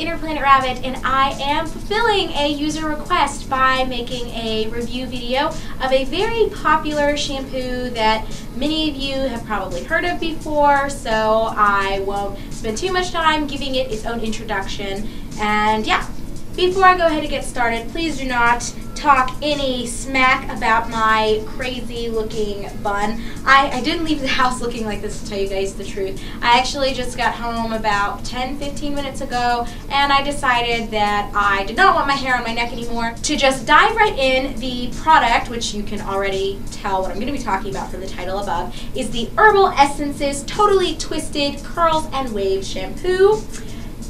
interplanetrabbit, and I am fulfilling a user request by making a review video of a very popular shampoo that many of you have probably heard of before, so I won't spend too much time giving it its own introduction. And yeah, before I go ahead and get started, please do not talk any smack about my crazy looking bun. I didn't leave the house looking like this, to tell you guys the truth. I actually just got home about 10-15 minutes ago, and I decided that I did not want my hair on my neck anymore. To just dive right in, the product, which you can already tell what I'm going to be talking about from the title above, is the Herbal Essences Totally Twisted Curls and Waves Shampoo.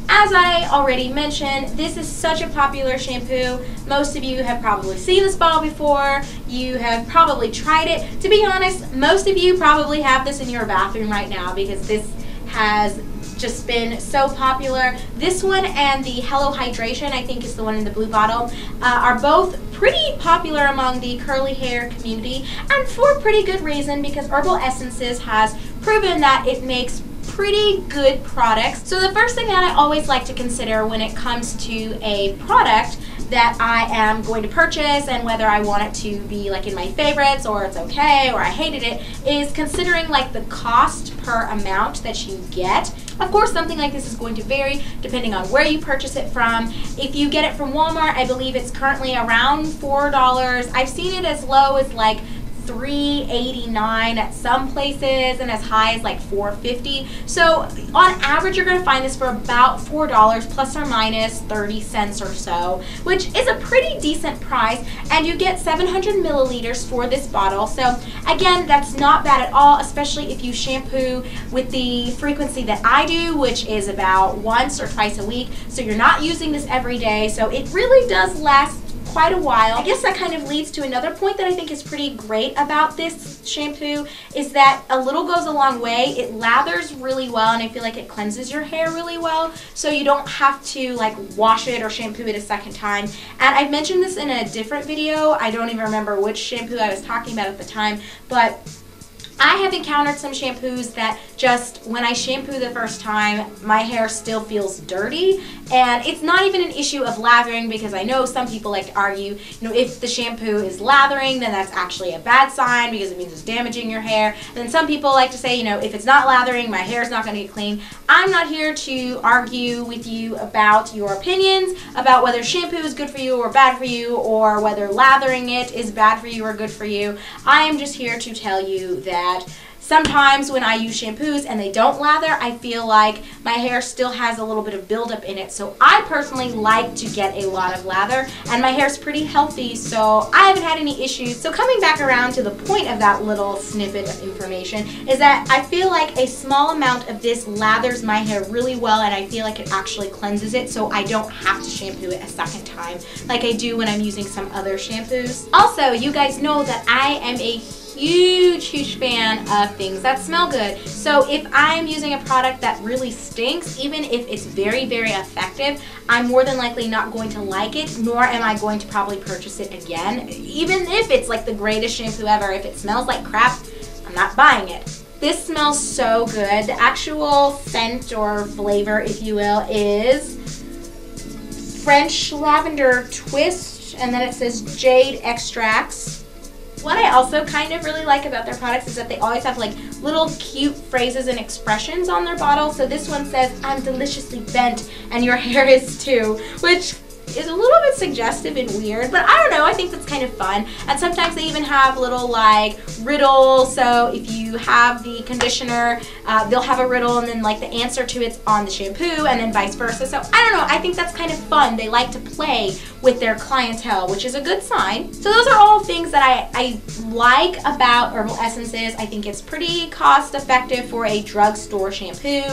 As I already mentioned, this is such a popular shampoo. Most of you have probably seen this bottle before. You have probably tried it. To be honest, most of you probably have this in your bathroom right now because this has just been so popular. This one and the Hello Hydration, I think is the one in the blue bottle, are both pretty popular among the curly hair community, and for pretty good reason, because Herbal Essences has proven that it makes pretty good products. So the first thing that I always like to consider when it comes to a product that I am going to purchase, and whether I want it to be like in my favorites or it's okay or I hated it, is considering like the cost per amount that you get. Of course, something like this is going to vary depending on where you purchase it from. If you get it from Walmart, I believe it's currently around $4. I've seen it as low as like $3.89 at some places and as high as like $4.50. So on average, you're going to find this for about $4 plus or minus 30 cents or so, which is a pretty decent price, and you get 700 milliliters for this bottle. So again, that's not bad at all, especially if you shampoo with the frequency that I do, which is about once or twice a week. So you're not using this every day, so it really does last quite a while. I guess that kind of leads to another point that I think is pretty great about this shampoo, is that a little goes a long way. It lathers really well, and I feel like it cleanses your hair really well, so you don't have to like wash it or shampoo it a second time. And I've mentioned this in a different video. I don't even remember which shampoo I was talking about at the time, but I have encountered some shampoos that just, when I shampoo the first time, my hair still feels dirty, and it's not even an issue of lathering, because I know some people like to argue, you know, if the shampoo is lathering, then that's actually a bad sign because it means it's damaging your hair. And then some people like to say, you know, if it's not lathering, my hair is not going to get clean. I'm not here to argue with you about your opinions about whether shampoo is good for you or bad for you, or whether lathering it is bad for you or good for you. I am just here to tell you that sometimes when I use shampoos and they don't lather, I feel like my hair still has a little bit of buildup in it. So I personally like to get a lot of lather, and my hair's pretty healthy, so I haven't had any issues. So coming back around to the point of that little snippet of information is that I feel like a small amount of this lathers my hair really well, and I feel like it actually cleanses it, so I don't have to shampoo it a second time like I do when I'm using some other shampoos. Also, you guys know that I am a huge fan of things that smell good. So if I'm using a product that really stinks, even if it's very effective, I'm more than likely not going to like it, nor am I going to probably purchase it again. Even if it's like the greatest shampoo ever, if it smells like crap, I'm not buying it. This smells so good. The actual scent or flavor, if you will, is French lavender twist, and then it says jade extracts. What I also kind of really like about their products is that they always have like little cute phrases and expressions on their bottle. So this one says, "I'm deliciously bent and your hair is too," which is a little bit suggestive and weird, but I don't know, I think that's kind of fun. And sometimes they even have little like riddles, so if you have the conditioner, they'll have a riddle and then like the answer to it's on the shampoo, and then vice versa. So I don't know, I think that's kind of fun. They like to play with their clientele, which is a good sign. So those are all things that I like about Herbal Essences. I think it's pretty cost effective for a drugstore shampoo.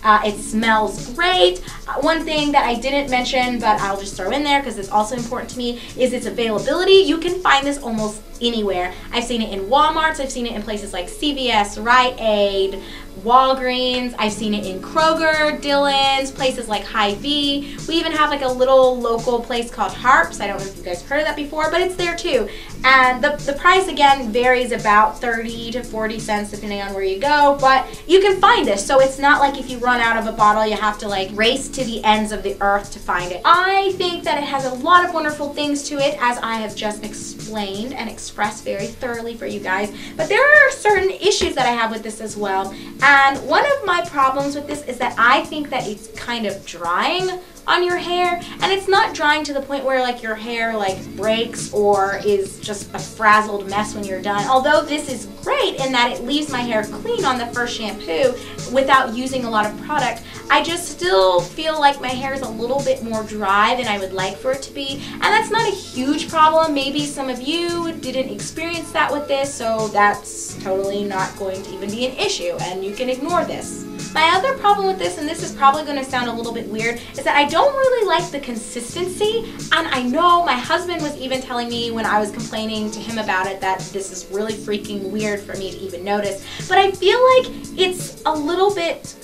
It smells great. One thing that I didn't mention, but I'll just throw in there because it's also important to me, is its availability. You can find this almost anywhere. I've seen it in Walmarts, I've seen it in places like CVS, Rite Aid, Walgreens. I've seen it in Kroger, Dillon's, places like Hy-Vee. We even have like a little local place called Harps. I don't know if you guys have heard of that before, but it's there too. And the price again varies about 30 to 40 cents depending on where you go, but you can find this. So it's not like if you run out of a bottle, you have to like race to the ends of the earth to find it. I think that it has a lot of wonderful things to it, as I have just explained and expressed very thoroughly for you guys. But there are certain issues that I have with this as well. And one of my problems with this is that I think that it's kind of drying on your hair, and it's not drying to the point where like your hair like breaks or is just a frazzled mess when you're done. Although this is great in that it leaves my hair clean on the first shampoo without using a lot of product, I just still feel like my hair is a little bit more dry than I would like for it to be. And that's not a huge problem. Maybe some of you didn't experience that with this, so that's totally not going to even be an issue, and you can ignore this. My other problem with this, and this is probably going to sound a little bit weird, is that I don't really like the consistency. And I know my husband was even telling me when I was complaining to him about it that this is really freaking weird for me to even notice. But I feel like it's a little bit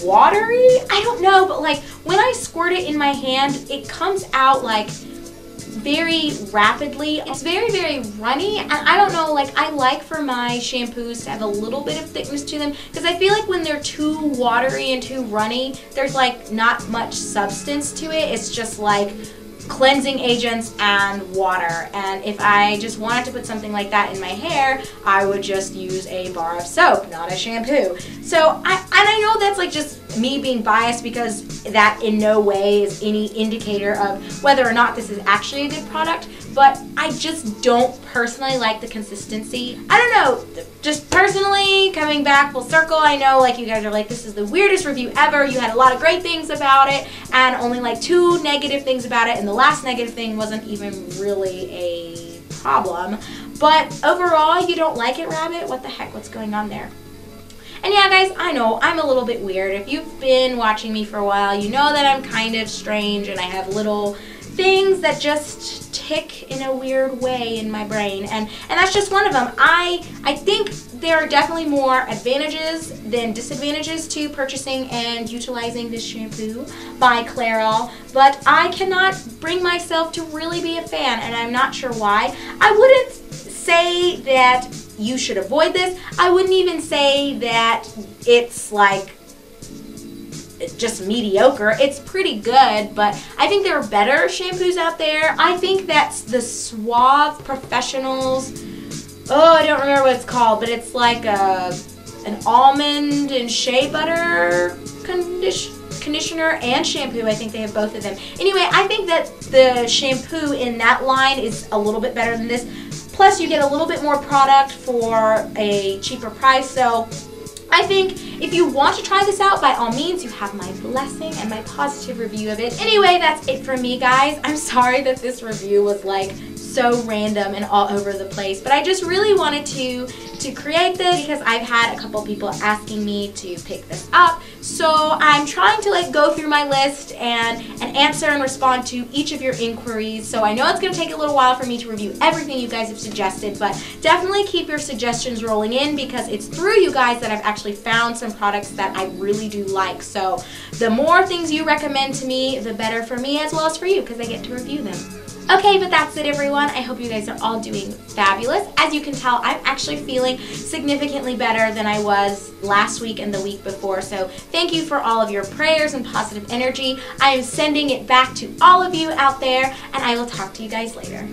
watery. I don't know, but like when I squirt it in my hand, it comes out like very rapidly. It's very, very runny, and I don't know, like I like for my shampoos to have a little bit of thickness to them, because I feel like when they're too watery and too runny, there's like not much substance to it. It's just like cleansing agents and water, and if I just wanted to put something like that in my hair, I would just use a bar of soap, not a shampoo. So I know that's like just me being biased, because that in no way is any indicator of whether or not this is actually a good product, but I just don't personally like the consistency. I don't know, just personally, coming back full circle, I know like you guys are like, this is the weirdest review ever, you had a lot of great things about it and only like 2 negative things about it, and the last negative thing wasn't even really a problem. But overall, you don't like it, Rabbit? What the heck, what's going on there? And yeah, guys, I know I'm a little bit weird. If you've been watching me for a while, you know that I'm kind of strange and I have little things that just tick in a weird way in my brain, and that's just one of them. I think there are definitely more advantages than disadvantages to purchasing and utilizing this shampoo by Clairol, but I cannot bring myself to really be a fan, and I'm not sure why. I wouldn't say that you should avoid this. I wouldn't even say that it's like just mediocre. It's pretty good, but I think there are better shampoos out there. I think that's the Suave Professionals, oh, I don't remember what it's called, but it's like an almond and shea butter conditioner and shampoo. I think they have both of them. Anyway, I think that the shampoo in that line is a little bit better than this. Plus, you get a little bit more product for a cheaper price, so I think if you want to try this out, by all means, you have my blessing and my positive review of it. Anyway, that's it for me, guys. I'm sorry that this review was like so random and all over the place, but I just really wanted to create this because I've had a couple people asking me to pick this up. So I'm trying to like go through my list and answer and respond to each of your inquiries. So I know it's going to take a little while for me to review everything you guys have suggested, but definitely keep your suggestions rolling in, because it's through you guys that I've actually found some products that I really do like. So the more things you recommend to me, the better for me as well as for you, because I get to review them. Okay, but that's it, everyone. I hope you guys are all doing fabulous. As you can tell, I'm actually feeling significantly better than I was last week and the week before. So thank you for all of your prayers and positive energy. I am sending it back to all of you out there, and I will talk to you guys later.